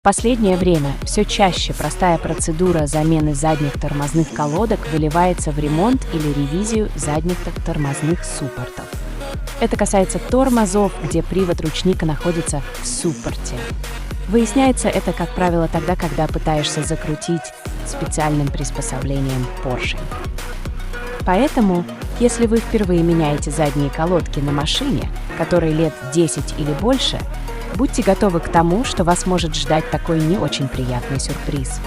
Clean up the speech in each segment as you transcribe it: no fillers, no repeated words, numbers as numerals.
В последнее время все чаще простая процедура замены задних тормозных колодок выливается в ремонт или ревизию задних тормозных суппортов. Это касается тормозов, где привод ручника находится в суппорте. Выясняется это, как правило, тогда, когда пытаешься закрутить специальным приспособлением поршень. Поэтому, если вы впервые меняете задние колодки на машине, которой лет 10 или больше, будьте готовы к тому, что вас может ждать такой не очень приятный сюрприз.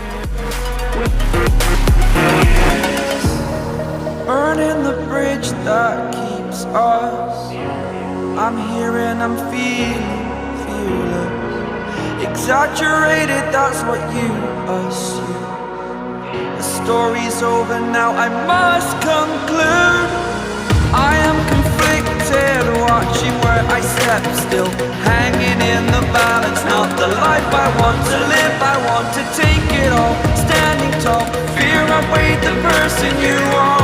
Exaggerated, that's what you assume. The story's over now, I must conclude. I am conflicted, watching where I step still, hanging in the balance. Not the life I want to live, I want to take it all. Standing tall, fear I weighed the person you are.